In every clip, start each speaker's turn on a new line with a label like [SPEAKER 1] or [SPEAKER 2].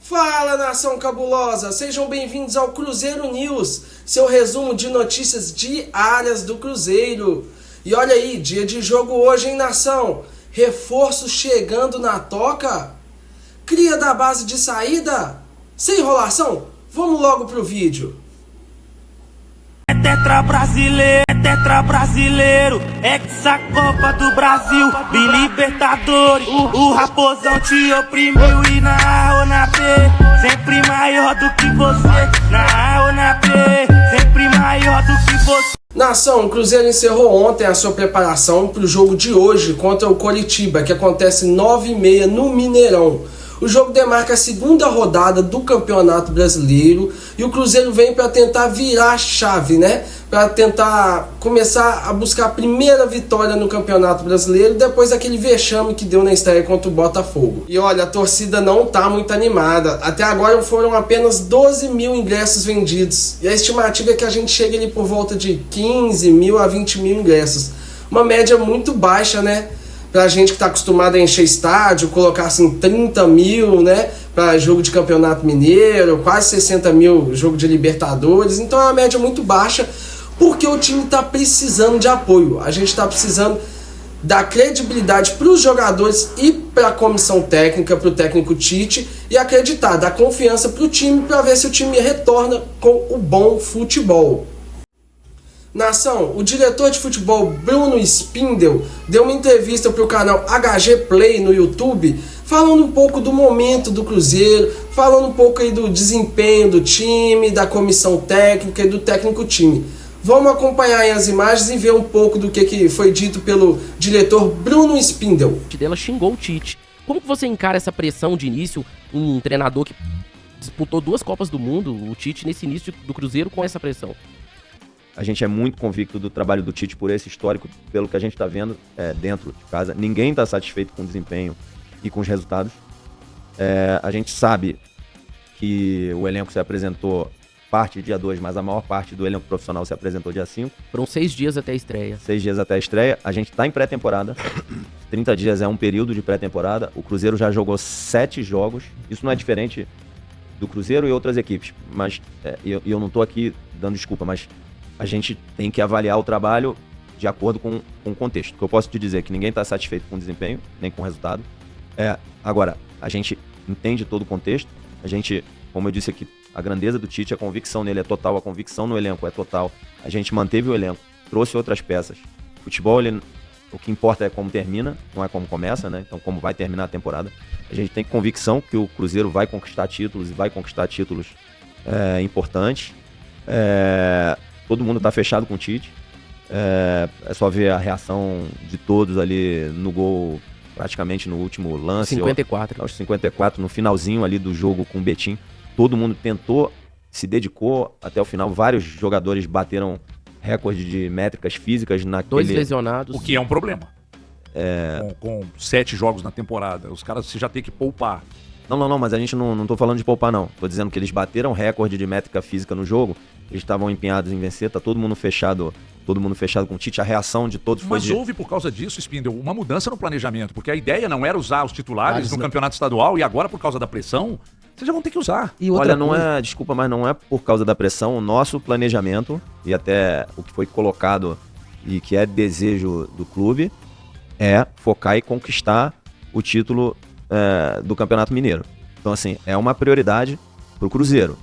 [SPEAKER 1] Fala, nação cabulosa! Sejam bem-vindos ao Cruzeiro News, seu resumo de notícias diárias do Cruzeiro. E olha aí, dia de jogo hoje, hein, nação? Reforço chegando na toca? Cria da base de saída? Sem enrolação, vamos logo pro vídeo.
[SPEAKER 2] É tetra brasileiro, ex-Copa do Brasil, Libertadores. O Raposão te oprimiu e na A ou na B, sempre maior do que você. Na A ou na B, sempre maior do que você.
[SPEAKER 1] Nação, o Cruzeiro encerrou ontem a sua preparação para o jogo de hoje contra o Coritiba, que acontece 9h30 no Mineirão. O jogo demarca a segunda rodada do Campeonato Brasileiro e o Cruzeiro vem para tentar virar a chave, né? Para tentar começar a buscar a primeira vitória no Campeonato Brasileiro depois daquele vexame que deu na estreia contra o Botafogo. E olha, a torcida não tá muito animada. Até agora foram apenas 12 mil ingressos vendidos e a estimativa é que a gente chegue ali por volta de 15 mil a 20 mil ingressos. Uma média muito baixa, né? Pra gente que tá acostumado a encher estádio, colocar assim 30 mil, né? Pra jogo de Campeonato Mineiro, quase 60 mil jogo de Libertadores. Então é uma média muito baixa, porque o time tá precisando de apoio. A gente tá precisando dar credibilidade pros jogadores e pra comissão técnica, pro técnico Tite, e acreditar, dar confiança pro time pra ver se o time retorna com o bom futebol. Nação, o diretor de futebol Bruno Spindel deu uma entrevista para o canal HG Play no YouTube, falando um pouco do momento do Cruzeiro, falando um pouco aí do desempenho do time, da comissão técnica e do técnico time. Vamos acompanhar aí as imagens e ver um pouco do que foi dito pelo diretor Bruno Spindel.
[SPEAKER 3] Ela xingou o Tite. Como que você encara essa pressão de início, um treinador que disputou 2 Copas do Mundo, o Tite, nesse início do Cruzeiro com essa pressão?
[SPEAKER 4] A gente é muito convicto do trabalho do Tite por esse histórico, pelo que a gente está vendo dentro de casa. Ninguém está satisfeito com o desempenho e com os resultados. A gente sabe que o elenco se apresentou parte dia 2, mas a maior parte do elenco profissional se apresentou dia 5.
[SPEAKER 3] Foram 6 dias até a estreia.
[SPEAKER 4] 6 dias até a estreia. A gente está em pré-temporada. 30 dias é um período de pré-temporada. O Cruzeiro já jogou 7 jogos. Isso não é diferente do Cruzeiro e outras equipes. Mas eu não estou aqui dando desculpa, mas a gente tem que avaliar o trabalho de acordo com o contexto. O que eu posso te dizer é que ninguém está satisfeito com o desempenho, nem com o resultado. Agora, a gente entende todo o contexto. A gente, como eu disse aqui, a grandeza do Tite, a convicção nele é total, a convicção no elenco é total. A gente manteve o elenco, trouxe outras peças. Futebol, o que importa é como termina, não é como começa, né? Então, como vai terminar a temporada. A gente tem convicção que o Cruzeiro vai conquistar títulos e vai conquistar títulos importantes. Todo mundo está fechado com o Tite. É só ver a reação de todos ali no gol, praticamente no último lance.
[SPEAKER 3] 54.
[SPEAKER 4] Aos 54, no finalzinho ali do jogo com o Betim. Todo mundo tentou, se dedicou até o final. Vários jogadores bateram recorde de métricas físicas naquele...
[SPEAKER 3] 2 lesionados.
[SPEAKER 5] O que é um problema. Com 7 jogos na temporada. Os caras já tem que poupar.
[SPEAKER 4] Não, mas a gente não tô falando de poupar, não. Tô dizendo que eles bateram recorde de métrica física no jogo. Eles estavam empenhados em vencer, tá todo mundo fechado com o Tite. A reação de todos foi
[SPEAKER 5] Mas houve, por causa disso, Spindel, uma mudança no planejamento, porque a ideia não era usar os titulares no campeonato estadual e agora, por causa da pressão, vocês já vão ter que usar.
[SPEAKER 4] E olha, mas não é por causa da pressão. O nosso planejamento, e até o que foi colocado e que é desejo do clube, é focar e conquistar o título do Campeonato Mineiro. Então, assim, é uma prioridade pro Cruzeiro.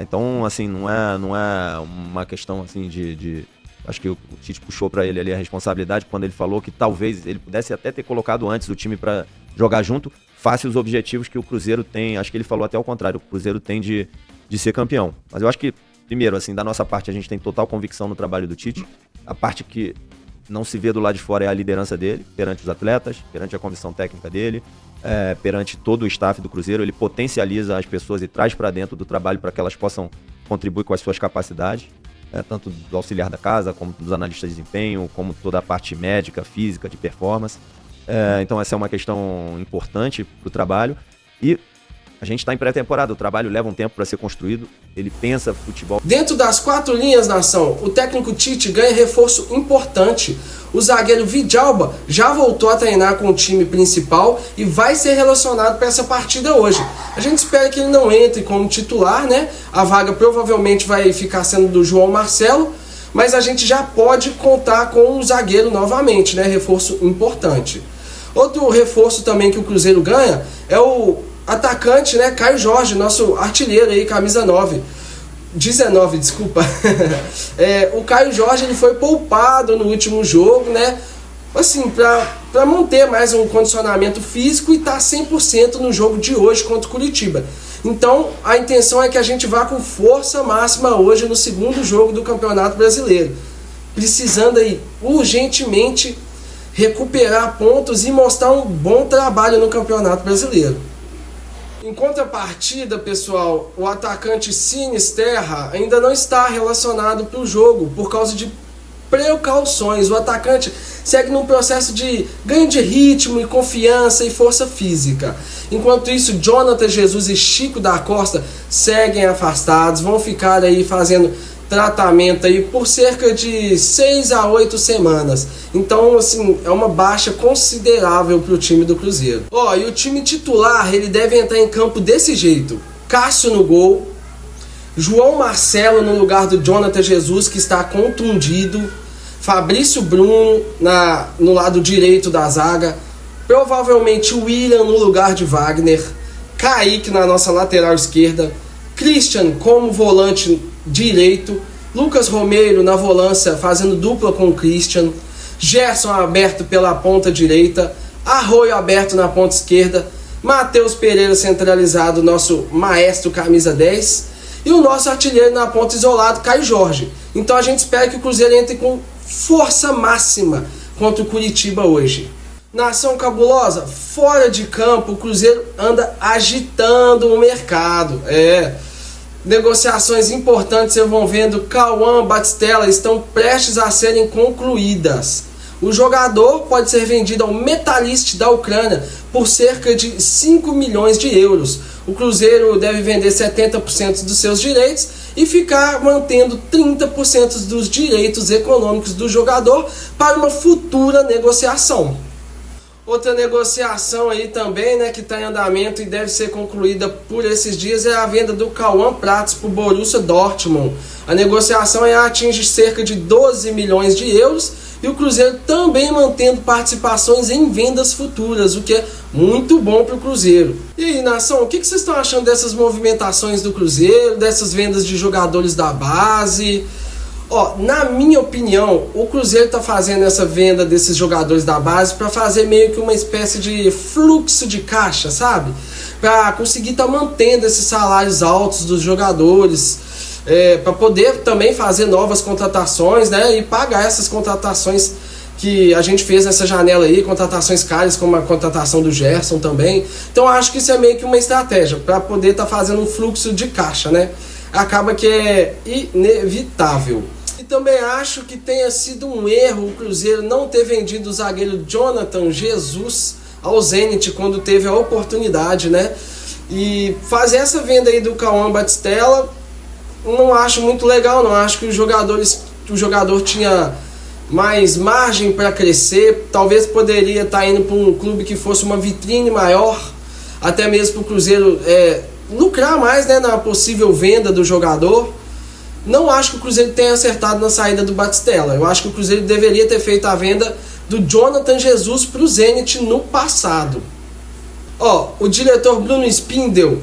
[SPEAKER 4] Então, assim, não é uma questão, assim, acho que o Tite puxou para ele ali a responsabilidade quando ele falou que talvez ele pudesse até ter colocado antes o time para jogar junto, face os objetivos que o Cruzeiro tem. Acho que ele falou até ao contrário, o Cruzeiro tem de ser campeão. Mas eu acho que, primeiro, assim, da nossa parte, a gente tem total convicção no trabalho do Tite. A parte que não se vê do lado de fora é a liderança dele, perante os atletas, perante a comissão técnica dele, perante todo o staff do Cruzeiro. Ele potencializa as pessoas e traz para dentro do trabalho para que elas possam contribuir com as suas capacidades, tanto do auxiliar da casa, como dos analistas de desempenho, como toda a parte médica, física, de performance. Então essa é uma questão importante para o trabalho. E A gente está em pré-temporada, o trabalho leva um tempo para ser construído, ele pensa futebol.
[SPEAKER 1] Dentro das 4 linhas, nação, o técnico Tite ganha reforço importante. O zagueiro Vidalba já voltou a treinar com o time principal e vai ser relacionado para essa partida hoje. A gente espera que ele não entre como titular, né? A vaga provavelmente vai ficar sendo do João Marcelo, mas a gente já pode contar com o zagueiro novamente, né? Reforço importante. Outro reforço também que o Cruzeiro ganha é o atacante, né, Caio Jorge, nosso artilheiro aí, camisa 19, desculpa. O Caio Jorge, ele foi poupado no último jogo, né, assim, para manter mais um condicionamento físico e tá 100% no jogo de hoje contra o Curitiba. Então, a intenção é que a gente vá com força máxima hoje no segundo jogo do Campeonato Brasileiro, precisando aí urgentemente recuperar pontos e mostrar um bom trabalho no Campeonato Brasileiro. Em contrapartida, pessoal, o atacante Sinisterra ainda não está relacionado para o jogo por causa de precauções. O atacante segue num processo de ganho de ritmo e confiança e força física. Enquanto isso, Jonathan Jesus e Chico da Costa seguem afastados, vão ficar aí fazendo tratamento aí por cerca de 6 a 8 semanas. Então, assim, é uma baixa considerável para o time do Cruzeiro. E o time titular, ele deve entrar em campo desse jeito: Cássio no gol, João Marcelo no lugar do Jonathan Jesus, que está contundido, Fabrício Bruno no lado direito da zaga, provavelmente o William no lugar de Wagner, Kaique na nossa lateral esquerda, Christian como volante direito, Lucas Romero na volância fazendo dupla com o Christian, Gerson aberto pela ponta direita, Arroio aberto na ponta esquerda, Matheus Pereira centralizado, nosso maestro camisa 10, e o nosso artilheiro na ponta isolado, Caio Jorge. Então a gente espera que o Cruzeiro entre com força máxima contra o Curitiba hoje. Nação cabulosa, fora de campo o Cruzeiro anda agitando o mercado. Negociações importantes envolvendo Cauã, Batistella estão prestes a serem concluídas. O jogador pode ser vendido ao Metalist da Ucrânia por cerca de 5 milhões de euros. O Cruzeiro deve vender 70% dos seus direitos e ficar mantendo 30% dos direitos econômicos do jogador para uma futura negociação. Outra negociação aí também, né, que está em andamento e deve ser concluída por esses dias é a venda do Cauã Prats para o Borussia Dortmund. A negociação atinge cerca de 12 milhões de euros e o Cruzeiro também mantendo participações em vendas futuras, o que é muito bom para o Cruzeiro. E aí, nação, o que vocês estão achando dessas movimentações do Cruzeiro, dessas vendas de jogadores da base? Na minha opinião, o Cruzeiro está fazendo essa venda desses jogadores da base para fazer meio que uma espécie de fluxo de caixa, sabe? Para conseguir estar mantendo esses salários altos dos jogadores, para poder também fazer novas contratações, né? E pagar essas contratações que a gente fez nessa janela aí, contratações caras, como a contratação do Gerson também. Então acho que isso é meio que uma estratégia para poder estar fazendo um fluxo de caixa, né? Acaba que é inevitável. E também acho que tenha sido um erro o Cruzeiro não ter vendido o zagueiro Jonathan Jesus ao Zenit quando teve a oportunidade, né? E fazer essa venda aí do Cauã Batistella não acho muito legal, não. Acho que o jogador tinha mais margem para crescer, talvez poderia estar indo para um clube que fosse uma vitrine maior, até mesmo para o Cruzeiro lucrar mais, né, na possível venda do jogador. Não acho que o Cruzeiro tenha acertado na saída do Batistella. Eu acho que o Cruzeiro deveria ter feito a venda do Jonathan Jesus para o Zenit no passado. O diretor Bruno Spindel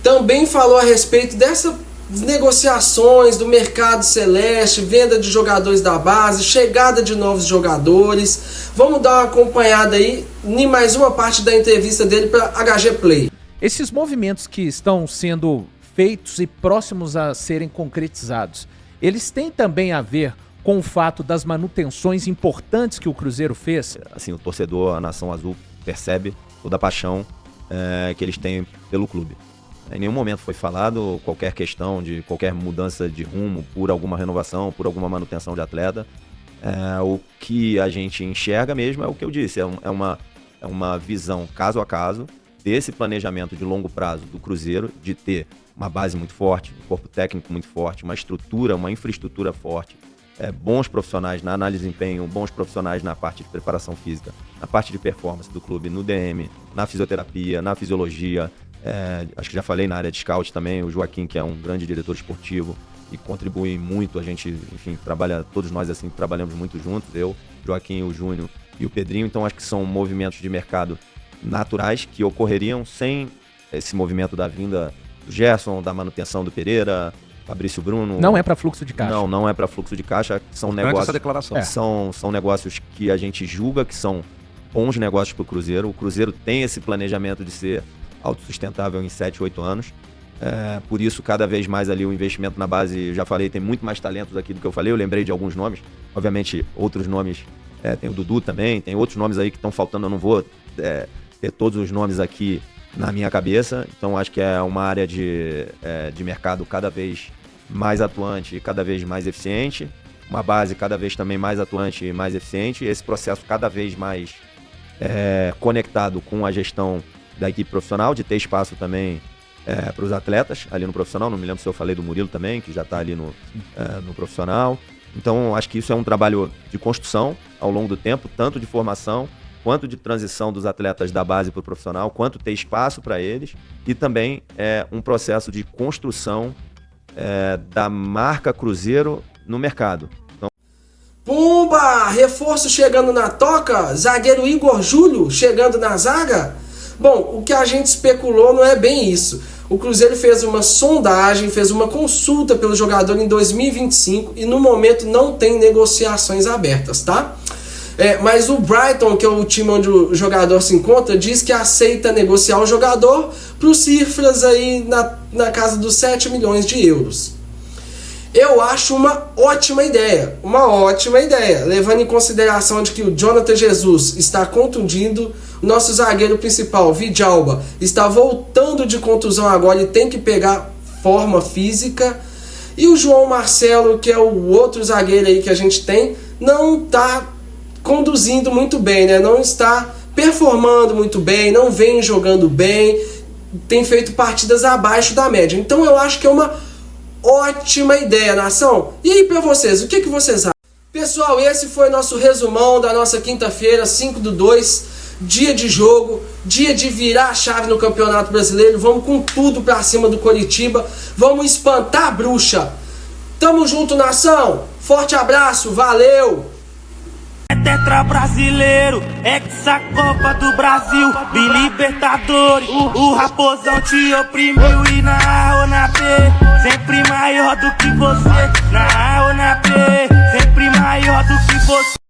[SPEAKER 1] também falou a respeito dessas negociações do mercado celeste, venda de jogadores da base, chegada de novos jogadores. Vamos dar uma acompanhada aí em mais uma parte da entrevista dele para HG Play.
[SPEAKER 6] Esses movimentos que estão sendo feitos e próximos a serem concretizados, eles têm também a ver com o fato das manutenções importantes que o Cruzeiro fez?
[SPEAKER 4] Assim, o torcedor, a Nação Azul, percebe toda a paixão que eles têm pelo clube. Em nenhum momento foi falado qualquer questão de qualquer mudança de rumo por alguma renovação, por alguma manutenção de atleta. O que a gente enxerga mesmo é o que eu disse, é uma visão caso a caso, desse planejamento de longo prazo do Cruzeiro, de ter uma base muito forte, um corpo técnico muito forte, uma estrutura, uma infraestrutura forte, bons profissionais na análise de desempenho, bons profissionais na parte de preparação física, na parte de performance do clube, no DM, na fisioterapia, na fisiologia, acho que já falei na área de scout também, o Joaquim, que é um grande diretor esportivo e contribui muito, a gente, enfim, trabalha, todos nós assim, trabalhamos muito juntos, eu, Joaquim, o Júnior e o Pedrinho, então acho que são movimentos de mercado naturais que ocorreriam sem esse movimento da vinda do Gerson, da manutenção do Pereira, Fabrício Bruno.
[SPEAKER 6] Não é para fluxo de caixa.
[SPEAKER 4] Não é para fluxo de caixa. São negócios.
[SPEAKER 5] Essa declaração.
[SPEAKER 4] São negócios que a gente julga que são bons negócios para o Cruzeiro. O Cruzeiro tem esse planejamento de ser autossustentável em 7, 8 anos. Por isso, cada vez mais ali o investimento na base, já falei, tem muito mais talentos aqui do que eu falei. Eu lembrei de alguns nomes. Obviamente, outros nomes. Tem o Dudu também, tem outros nomes aí que estão faltando. Eu não vou ter todos os nomes aqui na minha cabeça, então acho que é uma área de mercado cada vez mais atuante e cada vez mais eficiente, uma base cada vez também mais atuante e mais eficiente, esse processo cada vez mais conectado com a gestão da equipe profissional, de ter espaço também para os atletas ali no profissional, não me lembro se eu falei do Murilo também, que já está ali no profissional, então acho que isso é um trabalho de construção ao longo do tempo, tanto de formação, quanto de transição dos atletas da base para o profissional, quanto ter espaço para eles e também um processo de construção da marca Cruzeiro no mercado. Então...
[SPEAKER 1] Pumba! Reforço chegando na toca, zagueiro Igor Júlio chegando na zaga. Bom, o que a gente especulou não é bem isso. O Cruzeiro fez uma sondagem, fez uma consulta pelo jogador em 2025 e no momento não tem negociações abertas, tá? Mas o Brighton, que é o time onde o jogador se encontra, diz que aceita negociar o jogador por cifras aí na casa dos 7 milhões de euros. Eu acho uma ótima ideia, levando em consideração de que o Jonathan Jesus está contundido, o nosso zagueiro principal, Vidalba, está voltando de contusão agora e tem que pegar forma física, e o João Marcelo, que é o outro zagueiro aí que a gente tem, não está conduzindo muito bem, né? Não está performando muito bem, não vem jogando bem, tem feito partidas abaixo da média. Então eu acho que é uma ótima ideia, nação. E aí, para vocês, o que vocês acham? Pessoal, esse foi nosso resumão da nossa quinta-feira, 5/2, dia de jogo, dia de virar a chave no Campeonato Brasileiro. Vamos com tudo pra cima do Coritiba, vamos espantar a bruxa. Tamo junto, nação. Forte abraço, valeu!
[SPEAKER 2] Tetra brasileiro, Copa do Brasil, Libertadores. O Raposão te oprimiu e na A ou na B, sempre maior do que você. Na A ou na B, sempre maior do que você.